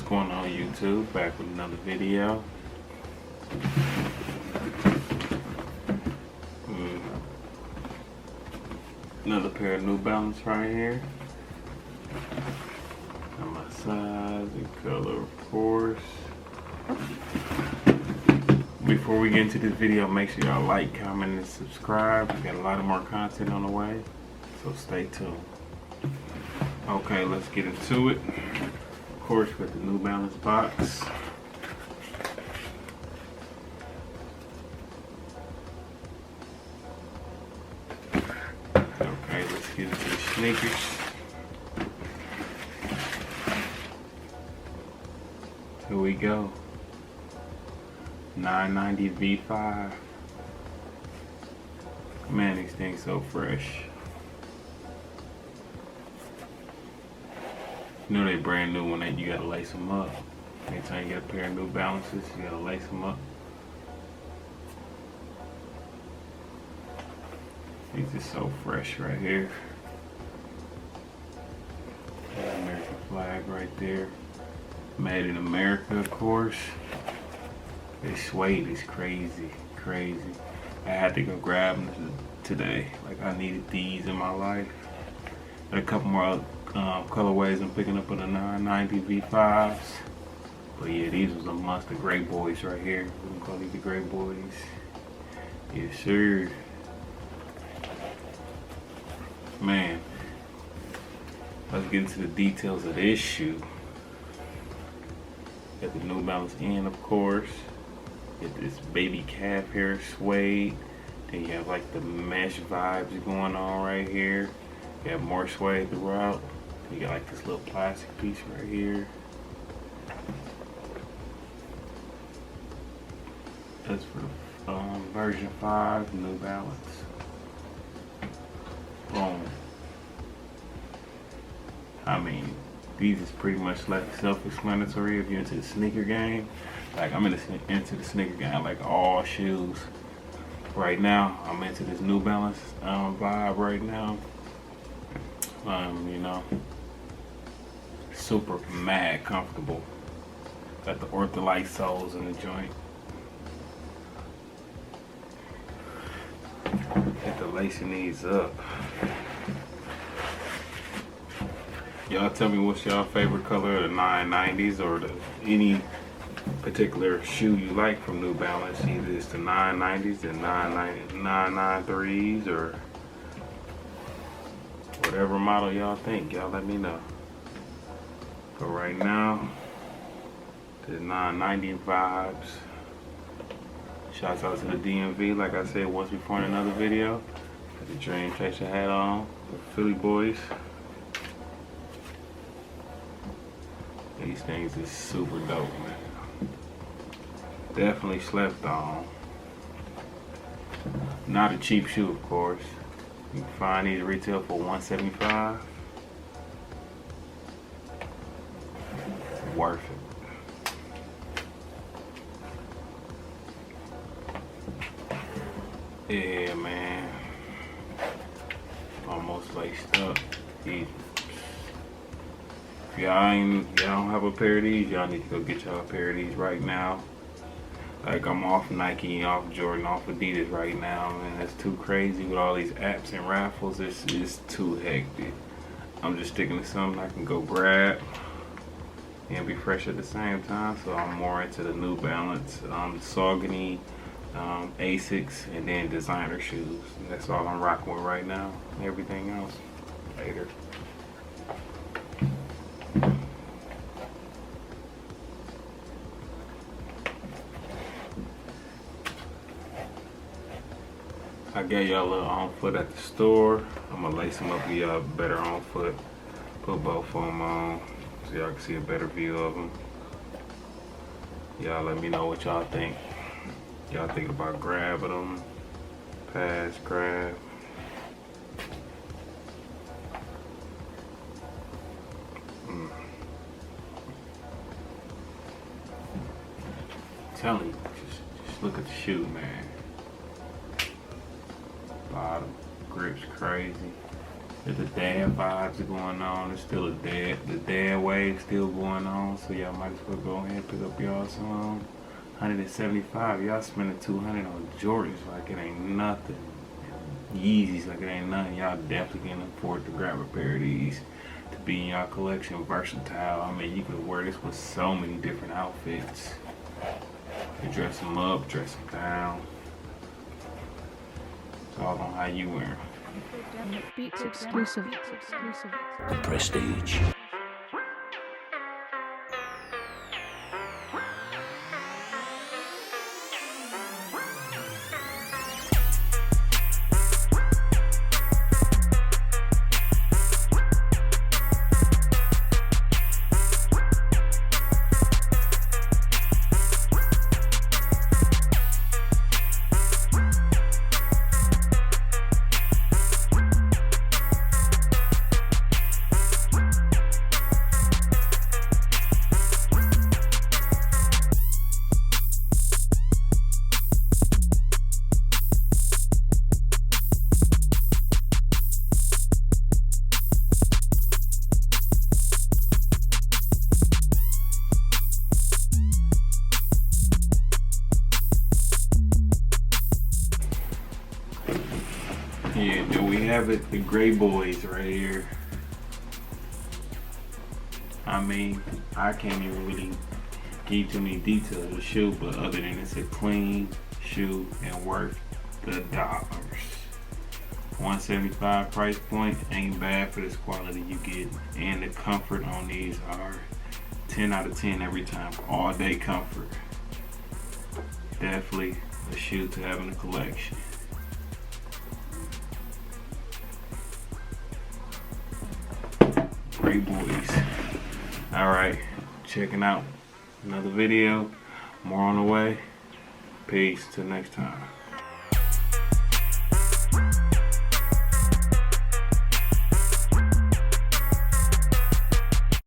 going on YouTube? Back with another video. Another pair of New Balance right here. Got my size and color, of course. Before we get into this video, make sure y'all like, comment, and subscribe. We got a lot of more content on the way, so stay tuned. Okay, let's get into it. Of course, with the New Balance box. Okay, let's get into the sneakers. Here we go. 990 V5. Man, these things so fresh. You know they brand new when you gotta lace them up. Anytime you get a pair of New Balances, you gotta lace them up. These are so fresh right here. American flag right there. Made in America, of course. This suede is crazy, crazy. I had to go grab them today. Like, I needed these in my life. Got a couple more colorways I'm picking up with the 990 V5s. But yeah, these was a must. The gray boys right here. We can call these the gray boys. Yes, sir. Man, let's get into the details of this shoe. Got the New Balance in, of course. Get this baby calf hair suede. Then you have like the mesh vibes going on right here. You have more suede throughout. You got like this little plastic piece right here. That's for the version 5 New Balance. Boom. I mean, these is pretty much like self-explanatory if you're into the sneaker game. Like, I'm into the sneaker game, like all shoes. Right now, I'm into this New Balance vibe right now. You know, super mad comfortable. Got the ortholite soles in the joint. Get the lacing these up. Y'all tell me what's y'all favorite color of the 990s or any particular shoe you like from New Balance. Either it's the 990s, the 993s, or whatever model y'all think. Y'all let me know. But right now, the 990 vibes. Shouts out to the DMV, like I said once before in another video. Got the Dream Chaser hat on, the Philly boys. These things is super dope, man. Definitely slept on. Not a cheap shoe, of course. You can find these retail for $175. Worth it. Yeah, man. Almost laced up. If y'all don't have a pair of these, y'all need to go get y'all a pair of these right now. Like, I'm off Nike, off Jordan, off Adidas right now, man. That's too crazy with all these apps and raffles. It's just too hectic. I'm just sticking to something I can go grab and be fresh at the same time. So I'm more into the New Balance, Saucony, Asics, and then designer shoes. And that's all I'm rocking with right now. Everything else later. I gave y'all a little on foot at the store. I'm gonna lace them up, give y'all better on foot. Put both of them on so y'all can see a better view of them. Y'all let me know what y'all think. Y'all thinking about grabbing them, pass, grab. Telling you, just look at the shoe, man. Bottom grip's crazy. The dad vibes are going on. There's still the dad wave still going on. So y'all might as well go ahead and pick up y'all some 175. Y'all spending 200 on Jordans like it ain't nothing. Yeezys like it ain't nothing. Y'all definitely can afford to grab a pair of these to be in y'all collection. Versatile. I mean, you can wear this with so many different outfits. You dress them up, dress them down. It's all on how you wear them. Beats exclusive. Prestige. Yeah, do we have it? The gray boys right here. I mean, I can't even really give too many details of the shoe, but other than it's a clean shoe and worth the dollars. 175 price point ain't bad for this quality you get, and the comfort on these are 10 out of 10 every time. All day comfort. Definitely a shoe to have in the collection. Great boys. Alright, checking out another video. More on the way. Peace. Till next time.